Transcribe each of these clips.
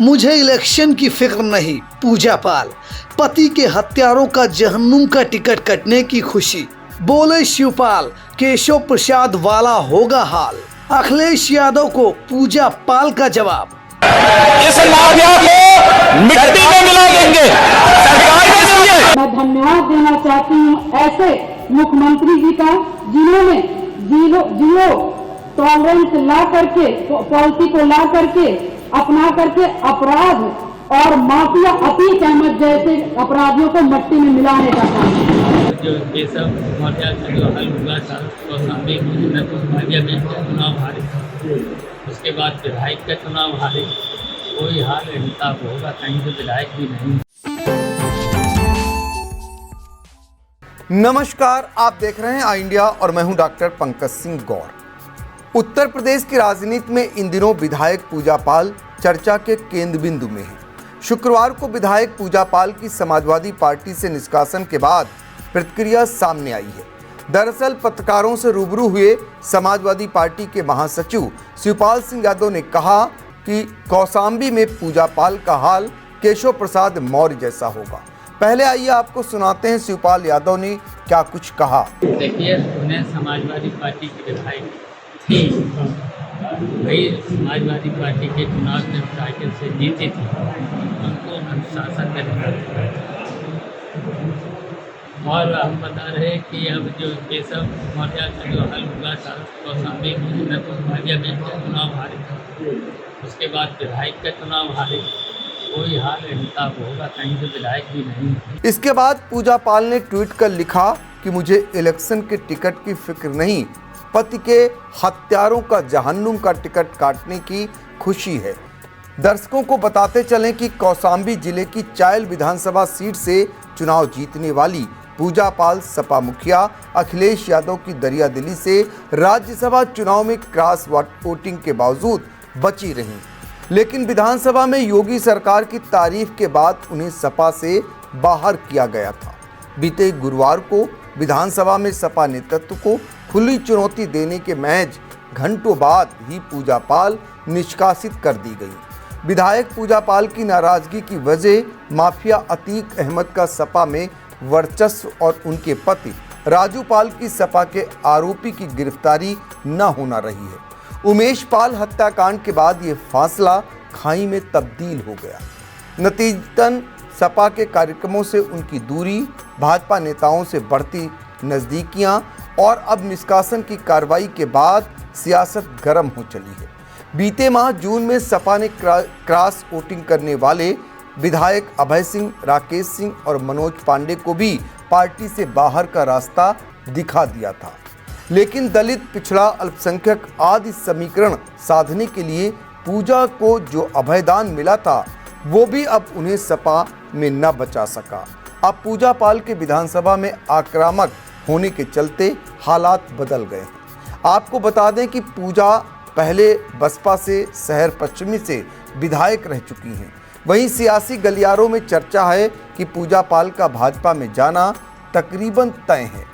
मुझे इलेक्शन की फिक्र नहीं, पूजा पाल। पति के हत्यारों का जहन्नुम का टिकट कटने की खुशी। बोले शिवपाल, केशव प्रसाद वाला होगा हाल। अखिलेश यादव को पूजा पाल का जवाब। इस माफिया को मिट्टी में मिला देंगे, सरकार में देंगे। मैं धन्यवाद देना चाहती हूँ ऐसे मुख्यमंत्री जी का, जिन्होंने जीरो टॉलरेंस ला करके, पॉलिसी को ला करके, अपना करके अपराध और माफिया अतीक अहमद जैसे अपराधियों को मट्टी में मिलाने का काम है। जो केशव माफिया का जो हल हुआ था कौशाम्बी में भाजपा में चुनाव हारे, उसके बाद विधायक का चुनाव हारे। कोई हाल इंसाफ होगा, कहीं तो विधायक भी नहीं। नमस्कार, आप देख रहे हैं आई इंडिया और मैं हूं डॉक्टर पंकज सिंह गौर। उत्तर प्रदेश की राजनीति में इन दिनों विधायक पूजा पाल चर्चा के केंद्र बिंदु में है। शुक्रवार को विधायक पूजा पाल की समाजवादी पार्टी से निष्कासन के बाद प्रतिक्रिया सामने आई है। दरअसल पत्रकारों से रूबरू हुए समाजवादी पार्टी के महासचिव शिवपाल सिंह यादव ने कहा कि कौशाम्बी में पूजा पाल का हाल केशव प्रसाद मौर्य जैसा होगा। पहले आइए आपको सुनाते हैं शिवपाल यादव ने क्या कुछ कहा। देखिए, उन्हें समाजवादी पार्टी के विधायक थी, वही समाजवादी पार्टी के चुनाव में साइकिल से जीती थी, उनको अनुशासन करें। और हम बता रहे कि अब जो केशव मौर्य का जो हल हुआ था कौशाम्बी में भाजपा में चुनाव हारे, उसके बाद विधायक का चुनाव हारे। कोई हाल इंसाफ होगा, कहीं तो विधायक भी नहीं। इसके बाद पूजा पाल ने ट्वीट कर लिखा कि मुझे इलेक्शन के टिकट की फिक्र नहीं, पति के हत्यारों का जहन्नुम का टिकट काटने की खुशी है। दर्शकों को बताते चलें कि कौशाम्बी जिले की चायल विधानसभा सीट से चुनाव जीतने वाली पूजा पाल सपा मुखिया अखिलेश यादव की दरियादिली से राज्यसभा चुनाव में क्रॉस वोटिंग के बावजूद बची रहीं, लेकिन विधानसभा में योगी सरकार की तारीफ के बाद उन्हें सपा से बाहर किया गया था। बीते गुरुवार को विधानसभा में सपा नेतृत्व को खुली चुनौती देने के महज घंटों बाद ही पूजा पाल निष्कासित कर दी गई। विधायक पूजा पाल की नाराजगी की वजह माफिया अतीक अहमद का सपा में वर्चस्व और उनके पति राजू पाल की सपा के आरोपी की गिरफ्तारी न होना रही है। उमेश पाल हत्याकांड के बाद ये फासला खाई में तब्दील हो गया। नतीजतन सपा के कार्यक्रमों से उनकी दूरी, भाजपा नेताओं से बढ़ती नज़दीकियां और अब निष्कासन की कार्रवाई के बाद सियासत गर्म हो चली है। बीते माह जून में सपा ने क्रॉस वोटिंग करने वाले विधायक अभय सिंह, राकेश सिंह और मनोज पांडे को भी पार्टी से बाहर का रास्ता दिखा दिया था, लेकिन दलित, पिछड़ा, अल्पसंख्यक आदि समीकरण साधने के लिए पूजा को जो अभयदान मिला था वो भी अब उन्हें सपा में न बचा सका। अब पूजा पाल के विधानसभा में आक्रामक होने के चलते हालात बदल गए। आपको बता दें कि पूजा पहले बसपा से शहर पश्चिमी से विधायक रह चुकी हैं। वहीं सियासी गलियारों में चर्चा है कि पूजा पाल का भाजपा में जाना तकरीबन तय है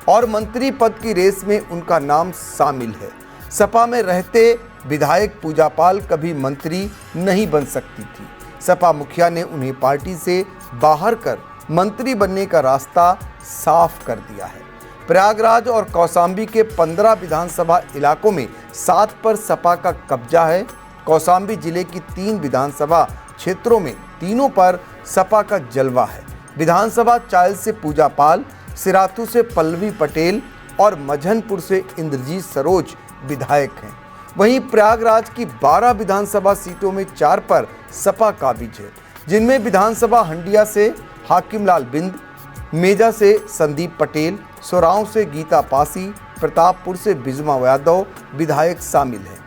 और मंत्री पद की रेस में उनका नाम शामिल है। सपा में रहते विधायक पूजा पाल कभी मंत्री नहीं बन सकती थी। सपा मुखिया ने उन्हें पार्टी से बाहर कर मंत्री बनने का रास्ता साफ कर दिया है। प्रयागराज और कौशाम्बी के 15 विधानसभा इलाकों में 7 पर सपा का कब्जा है। कौशाम्बी जिले की 3 विधानसभा क्षेत्रों में तीनों पर सपा का जलवा है। विधानसभा चायल से पूजा पाल, सिराथू से पल्लवी पटेल और मझनपुर से इंद्रजीत सरोज विधायक हैं। वहीं प्रयागराज की 12 विधानसभा सीटों में 4 पर सपा काबिज है, जिनमें विधानसभा हंडिया से हाकिमलाल बिंद, मेजा से संदीप पटेल, सोराव से गीता पासी, प्रतापपुर से बिजमा यादव विधायक शामिल हैं।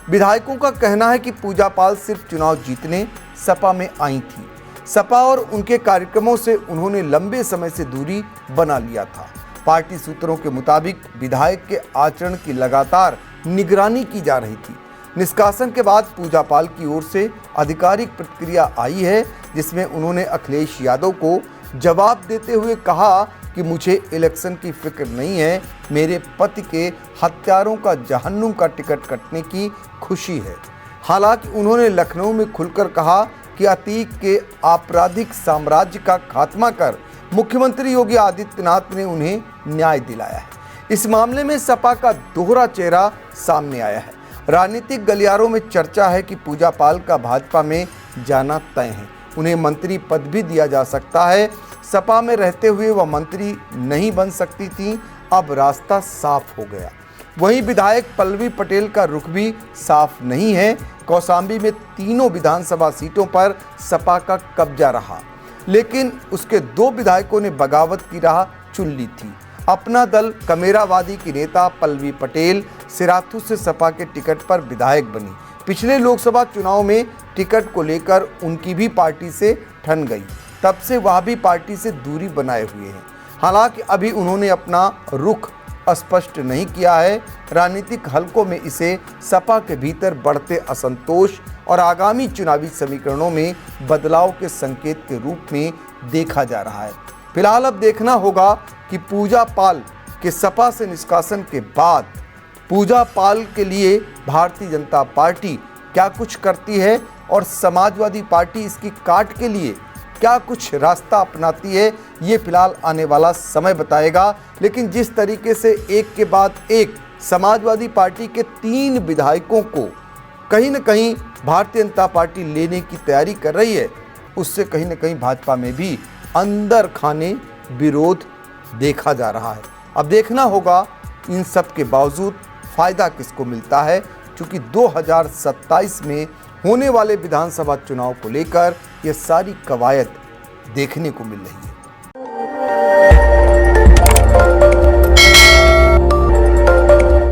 विधायकों का कहना है कि पूजा पाल सिर्फ चुनाव जीतने सपा में आई थी। सपा और उनके कार्यक्रमों से उन्होंने लंबे समय से दूरी बना लिया था। पार्टी सूत्रों के मुताबिक विधायक के आचरण की लगातार निगरानी की जा रही थी। निष्कासन के बाद पूजा पाल की ओर से आधिकारिक प्रतिक्रिया आई है, जिसमें उन्होंने अखिलेश यादव को जवाब देते हुए कहा कि मुझे इलेक्शन की फिक्र नहीं है, मेरे पति के हत्यारों का जहन्नुम का टिकट कटने की खुशी है। हालांकि उन्होंने लखनऊ में खुलकर कहा कि अतीक के आपराधिक साम्राज्य का खात्मा कर मुख्यमंत्री योगी आदित्यनाथ ने उन्हें न्याय दिलाया है। इस मामले में सपा का दोहरा चेहरा सामने आया है। राजनीतिक गलियारों में चर्चा है कि पूजा पाल का भाजपा में जाना तय है, उन्हें मंत्री पद भी दिया जा सकता है। सपा में रहते हुए वह मंत्री नहीं बन सकती थी, अब रास्ता साफ हो गया। वहीं विधायक पल्लवी पटेल का रुख भी साफ नहीं है। कौशाम्बी में तीनों विधानसभा सीटों पर सपा का कब्जा रहा, लेकिन उसके 2 विधायकों ने बगावत की राह चुन ली थी। अपना दल कमेरावादी की नेता पल्लवी पटेल सिराथू से सपा के टिकट पर विधायक बनी। पिछले लोकसभा चुनाव में टिकट को लेकर उनकी भी पार्टी से ठन गई, तब से वह भी पार्टी से दूरी बनाए हुए हैं। हालांकि अभी उन्होंने अपना रुख स्पष्ट नहीं किया है। राजनीतिक हलकों में इसे सपा के भीतर बढ़ते असंतोष और आगामी चुनावी समीकरणों में बदलाव के संकेत के रूप में देखा जा रहा है। फिलहाल अब देखना होगा कि पूजा पाल के सपा से निष्कासन के बाद पूजा पाल के लिए भारतीय जनता पार्टी क्या कुछ करती है और समाजवादी पार्टी इसकी काट के लिए क्या कुछ रास्ता अपनाती है, ये फिलहाल आने वाला समय बताएगा। लेकिन जिस तरीके से एक के बाद एक समाजवादी पार्टी के 3 विधायकों को कहीं न कहीं भारतीय जनता पार्टी लेने की तैयारी कर रही है, उससे कहीं न कहीं भाजपा में भी अंदर खाने विरोध देखा जा रहा है। अब देखना होगा इन सब के बावजूद फ़ायदा किसको मिलता है, क्योंकि 2027 में होने वाले विधानसभा चुनाव को लेकर ये सारी कवायद देखने को मिल रही है।